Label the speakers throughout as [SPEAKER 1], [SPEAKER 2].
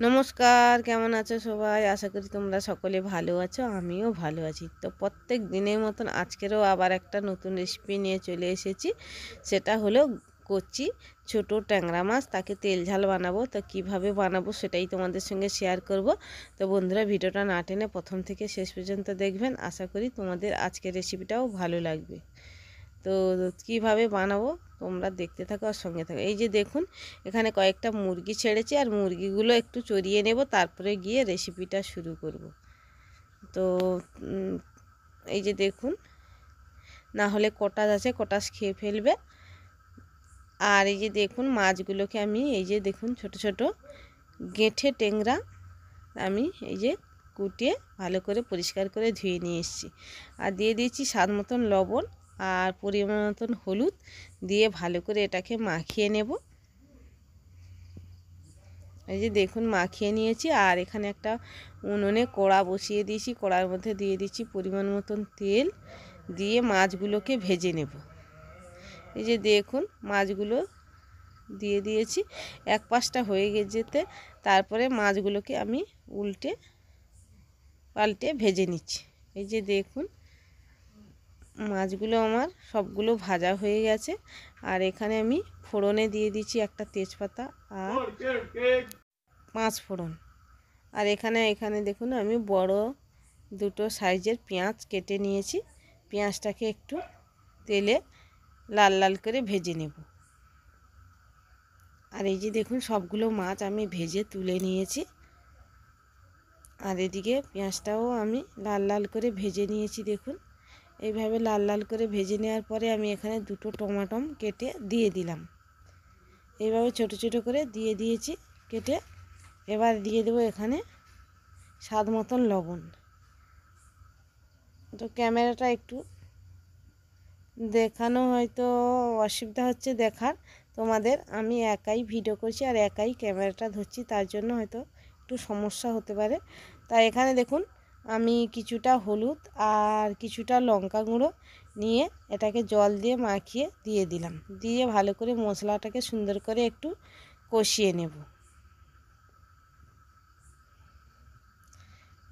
[SPEAKER 1] নমস্কার, কেমন আছো সবাই? আশা করি তোমরা সকলে ভালো আছো, আমিও ভালো আছি। তো প্রত্যেক দিনের মতন আজকেরও আবার একটা নতুন রেসিপি নিয়ে চলে এসেছি। সেটা হলো কচি ছোট ট্যাংরা মাছ, তাকে তেল ঝাল বানাবো। তো কিভাবে বানাবো সেটাই তোমাদের সঙ্গে শেয়ার করব। তো বন্ধুরা, ভিডিওটা না টেনে প্রথম থেকে শেষ পর্যন্ত দেখবেন। আশা করি তোমাদের আজকের রেসিপিটাও ভালো লাগবে। তো কিভাবে বানাবো তোমরা দেখতে থাকো আর সঙ্গে থাকো। এই যে দেখুন, এখানে কয়েকটা মুরগি ছেড়েছি, আর মুরগিগুলো একটু চড়িয়ে নেব, তারপরে গিয়ে রেসিপিটা শুরু করব। তো এই যে দেখুন, না হলে কটাস আছে, কটাস খেয়ে ফেলবে। আর এই যে দেখুন, মাছগুলোকে আমি এই যে দেখুন ছোট ছোট গেঁঠে ট্যাংরা আমি এই যে কুটিয়ে ভালো করে পরিষ্কার করে ধুয়ে নিয়ে এসেছি। আর দিয়ে দিয়েছি স্বাদ মতন লবণ আর পরিমাণ মতন হলুদ দিয়ে ভালো করে এটাকে মাখিয়ে নেব। এই যে দেখুন, মাখিয়ে নিয়েছি। আর এখানে একটা উনুনে কড়া বসিয়ে দিয়েছি, কড়ার মধ্যে দিয়ে দিচ্ছি পরিমাণ মতন তেল, দিয়ে মাছগুলোকে ভেজে নেব। এই যে দেখুন, মাছগুলো দিয়ে দিয়েছি। এক পাশটা হয়ে যেতে তারপরে মাছগুলোকে আমি উল্টে পাল্টে ভেজে নিচ্ছি। এই যে দেখুন, মাছগুলো আমার সবগুলো ভাজা হয়ে গেছে। আর এখানে আমি ফোড়নে দিয়ে দিচ্ছি একটা তেজপাতা আর 5 ফোড়ন। আর এখানে দেখুন, আমি বড় দুটো সাইজের পেঁয়াজ কেটে নিয়েছি। পেঁয়াজটাকে একটু তেলে লাল লাল করে ভেজে নেব। আর এই যে দেখুন, সবগুলো মাছ আমি ভেজে তুলে নিয়েছি। আর এদিকে পেঁয়াজটাও আমি লাল লাল করে ভেজে নিয়েছি। দেখুন, এইভাবে লাল লাল করে ভেজে নেওয়ার পরে আমি এখানে দুটো টমেটো কেটে দিয়ে দিলাম। এইভাবে ছোট ছোট করে দিয়ে দিয়েছি কেটে। এবার দিয়ে দেবো এখানে স্বাদ মতন লবণ। তো ক্যামেরাটা একটু দেখানো হয়তো অসুবিধা হচ্ছে দেখার তোমাদের, আমি একাই ভিডিও করছি আর একাই ক্যামেরাটা ধরছি, তার জন্য হয়তো একটু সমস্যা হতে পারে। তাই এখানে দেখুন, আমি কিছুটা হলুদ আর কিছুটা লঙ্কা গুঁড়ো নিয়ে এটাকে জল দিয়ে মাখিয়ে দিয়ে দিলাম। দিয়ে ভালো করে মশলাটাকে সুন্দর করে একটু কষিয়ে নেব।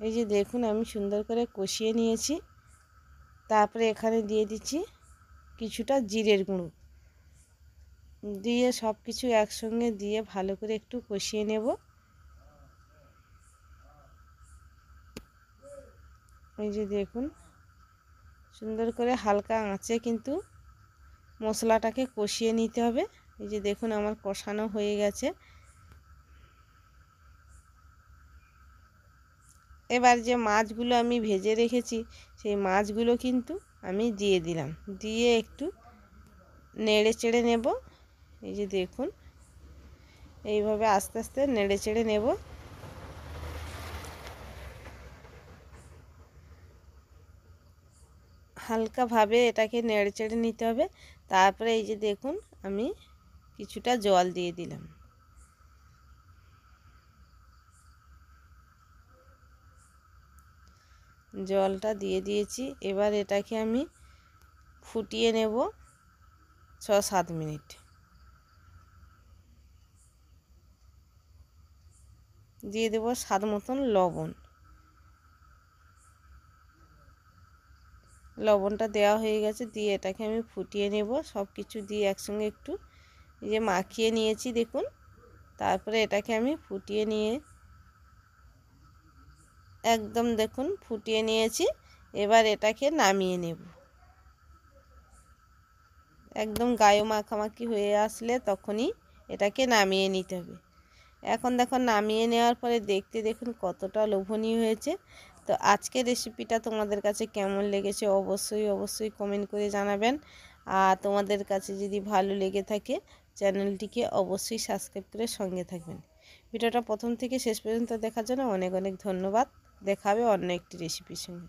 [SPEAKER 1] এই যে দেখুন, আমি সুন্দর করে কষিয়ে নিয়েছি। তারপরে এখানে দিয়ে দিচ্ছি কিছুটা জিরের গুঁড়ো, দিয়ে সব কিছু একসঙ্গে দিয়ে ভালো করে একটু কষিয়ে নেব। এই যে দেখুন, সুন্দর করে হালকা আঁচে কিন্তু মশলাটাকে কষিয়ে নিতে হবে। এই যে দেখুন, আমার কষানো হয়ে গেছে। এবার যে মাছগুলো আমি ভেজে রেখেছি সেই মাছগুলো কিন্তু আমি দিয়ে দিলাম, দিয়ে একটু নেড়ে চেড়ে নেব। এই যে দেখুন, এইভাবে আস্তে আস্তে নেড়ে চেড়ে নেব। হালকাভাবে এটাকে নেড়ে চেড়ে নিতে হবে। তারপরে এই যে দেখুন, আমি কিছুটা জল দিয়ে দিলাম। জলটা দিয়ে দিয়েছি। এবার এটাকে আমি ফুটিয়ে নেব 6-7 মিনিট। দিয়ে দেব স্বাদ মতন লবণ। লবণটা দেওয়া হয়ে গেছে, দিয়ে এটাকে আমি ফুটিয়ে নেব। সব কিছু দিয়ে একসঙ্গে একটু এই যে মাখিয়ে নিয়েছি দেখুন। তারপরে এটাকে আমি ফুটিয়ে নিয়ে একদম দেখুন ফুটিয়ে নিয়েছি। এবার এটাকে নামিয়ে নেব। একদম গায়ে মাখামাখি হয়ে আসলে তখনই এটাকে নামিয়ে নিতে হবে। এখন দেখুন, নামিয়ে নেওয়ার পরে দেখতে দেখুন কতটা লোভনীয় হয়েছে। তো আজকের রেসিপিটা তোমাদের কাছে কেমন লেগেছে অবশ্যই কমেন্ট করে জানাবেন। আর তোমাদের কাছে যদি ভালো লেগে থাকে চ্যানেলটিকে অবশ্যই সাবস্ক্রাইব করে সঙ্গে থাকবেন। ভিডিওটা প্রথম থেকে শেষ পর্যন্ত দেখার জন্য অনেক অনেক ধন্যবাদ। দেখা হবে অন্য একটি রেসিপির সঙ্গে।